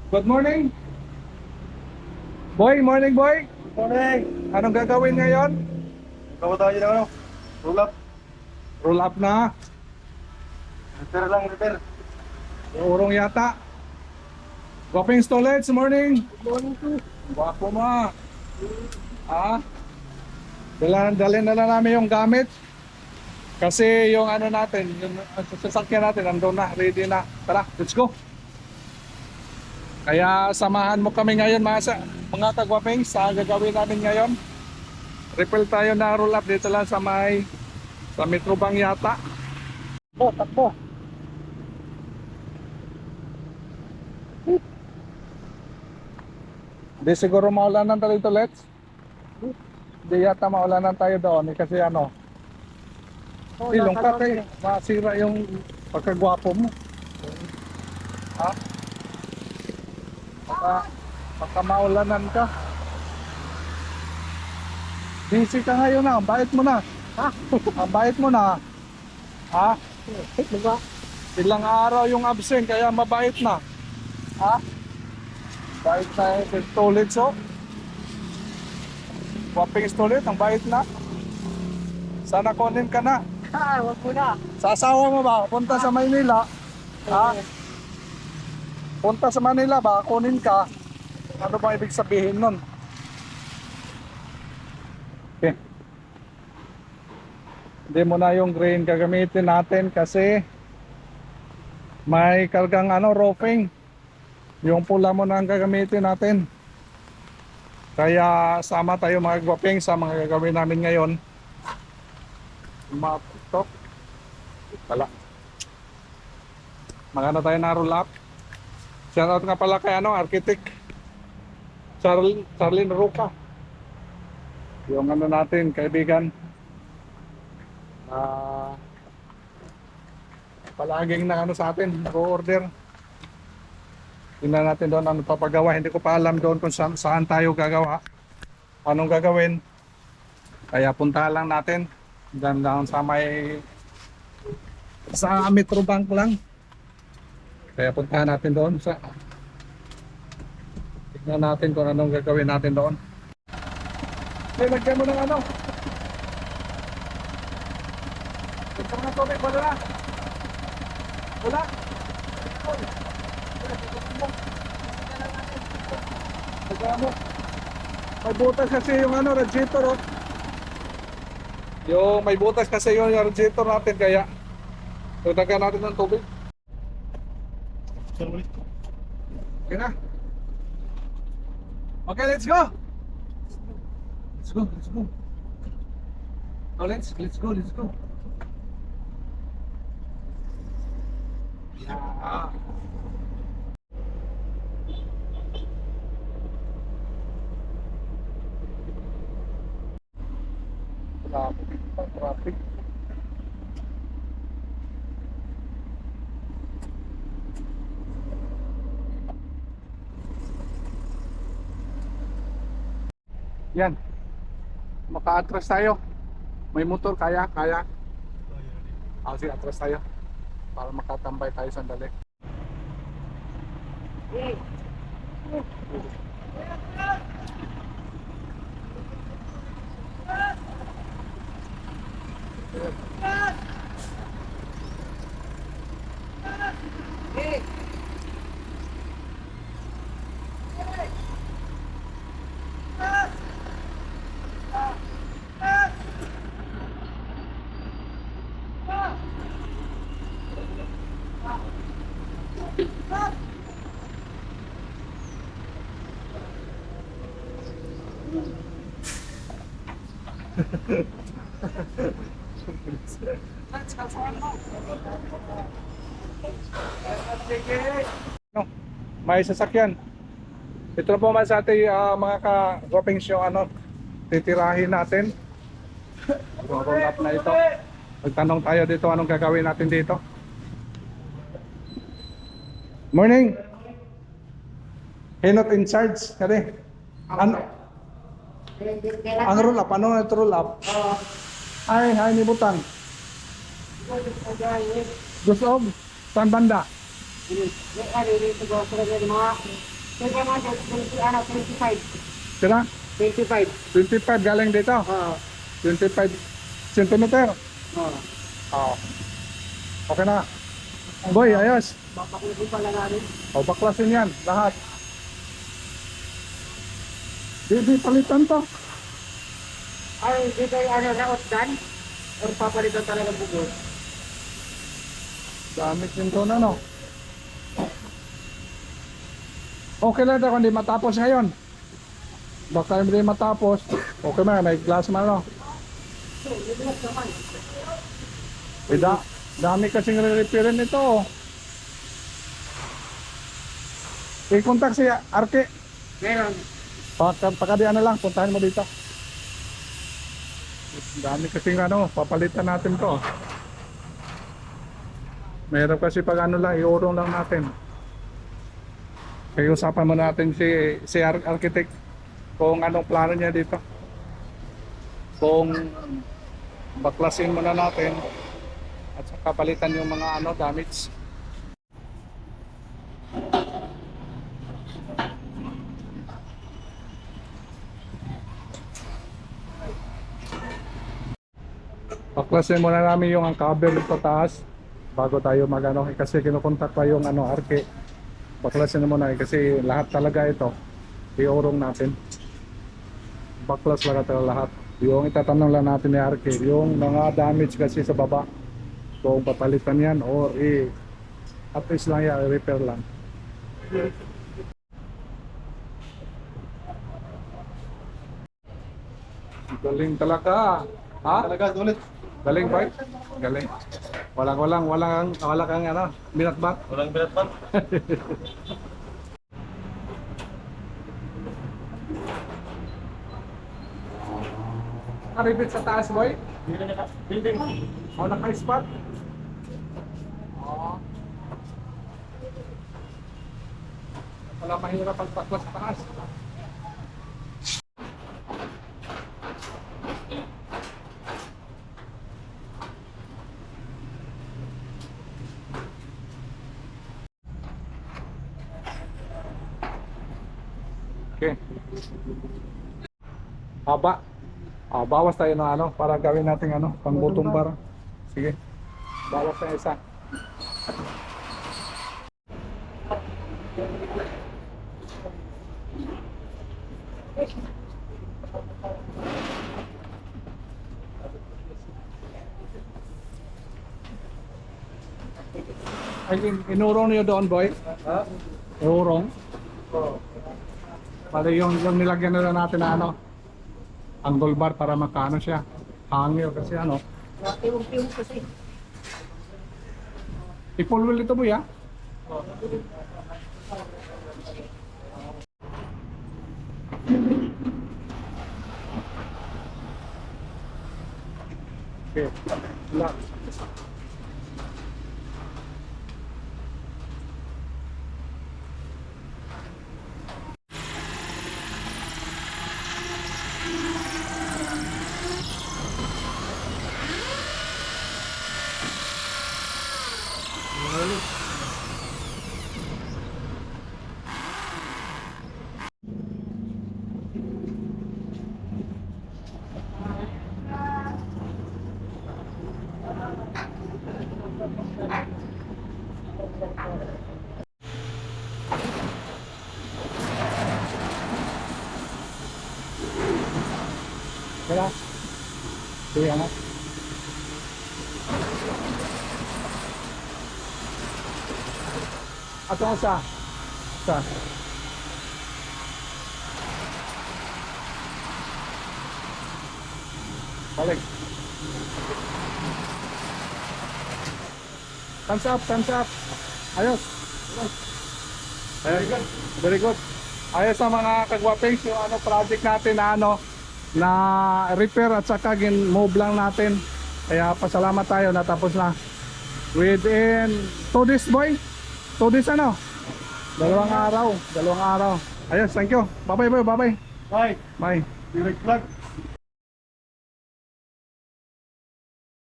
Good morning. Boy, morning boy. Morning! Anong gagawin ngayon? Gawa tayo ng ano? Roll up. Roll up na. Repair lang, repair. Urong yata. Goping Stolets, morning. Morning to. Wapo mo. Ah, dalhin na lang namin yung gamit. Kasi yung ano natin, yung sasakyan natin, nandun na, ready na. Tara, let's go. Kaya samahan mo kami ngayon mga kagwaping sa gagawin namin ngayon. Refill tayo na roll up dito lang sa Metro Bank yata. Takbo. Di siguro maulanan tayo dito, let's. Di yata maulanan tayo doon kasi ano, ilong ka kay masira yung pagkagwapo mo. Ha? Baka maulanan ka. Busy ka ngayon na, ang bait mo na. Ha? Ang bait mo na. Ha? Diba? Ilang araw yung absent kaya mabait na. Ha? Bait na yung stolid so. Waping stolid, ang bait na. Sana kunin ka na. Ha, wag mo na. Sa asawa mo ba? Punta sa Maynila. Ha? Punta sa Manila ba? Kunin ka. Ano ba ibig sabihin nun? Okay. Hindi mo na yung green gagamitin natin kasi may kargang ano, roping. Yung pula mo na ang gagamitin natin. Kaya sama tayo mga gwaping sa mga gagawin namin ngayon. Matok. Wala. Magana tayo na roll up. Shoutout nga pala kay ano, architect Charlene Roca. Yung ano natin, kaibigan. Palaging na ano sa atin, nag-order. Tingnan natin doon ano papagawa. Hindi ko pa alam doon kung saan tayo gagawa. Anong gagawin. Kaya punta lang natin. Diyan lang sa Metro Bank lang. Kaya puntahan natin doon tignan natin kung anong gagawin natin doon. Okay, lagyan mo ng ano. Lagyan mo ng tubig, wala na. Wala. Lagyan mo. May butas kasi yung ano, radiator oh. Yung may butas kasi yung radiator natin kaya lagyan natin ng tubig. Okay na. Okay, let's go. Let's go, let's go. Oh, let's go, let's go. Yeah. Traffic. Yan. Maka-atras tayo. May motor kaya. Sige, atras tayo. Para makatambay tayo sandali. No, may sasakyan. Ito na po man sa ating mga ka-gopings yung ano, titirahin natin. Roll up na ito. Magtanong tayo dito anong gagawin natin dito. Morning. Hinot in charge. Kali. Ano? Ang roll up. Ano ito roll up? Ay, ni Butang. Gusto. Saan banda? Kaya nga, 25. Sira? 25. 25 galing dito. Oo. 25 centimeter. Oo. Oo. Okay na. Boy, ayos. Papakulosin pala namin. O, baklasin yan. Lahat. Di palitan to. Ay, hindi kayo raot dan? Or papalitan talaga bugod? Damit din to na, no? Okay lang ito kung di matapos ngayon. Baka hindi matapos. Okay man, may glass man, no? Dami kasing re-repairin ito, oh. I-contact si Arke. Meron. Pakadian na lang, puntahan mo dito. Dami kasing papalitan natin to. Meron kasi pag lang, iurong lang natin. Kaya usapan mo natin si architect kung anong plano niya dito. Kung baklasin muna natin at saka palitan yung mga damage. Baklasin muna namin yung ang cover sa taas bago tayo kasi kinukontak pa yung Arke. Baklasin muna kasi lahat talaga ito iurong natin. Baklas talaga lahat. Yung itatanong lang natin ni Arke yung mga damage kasi sa baba kung papalitan yan or at least lang yan, repair lang. Galing talaga. Ha? Talaga, ulit. Galing ba? Galing. Walang kang binatbat. Walang binatbat. Karibit sa taas, boy. Building. O, naka-spot. Oo. Wala mahirap ang baklas sa taas. Okay. Haba. Bawas tayo ng para gawin natin pang bottom bar. Sige. Bawas tayo isa. Ay, inurong niyo doon, boy? Ha? Inurong? Oo. Para yung nilagyan na natin na angle bar para makano siya. Hangil kasi Tiwong-tiwong kasi. I-full wheel ito, boy, ha? Okay. Lock. Kaya? Sige, Ato ang sa? Balik. Thumbs up. Ayos. Ayos. Very good. Ayos ang mga kagwapings yung project natin na repair at saka move lang natin. Kaya pasalamat tayo natapos na. Within 2 days, boy. 2 days Dalawang araw. Ayos, thank you. Bye-bye, boy. Bye-bye. Bye. Bye. Direct vlog.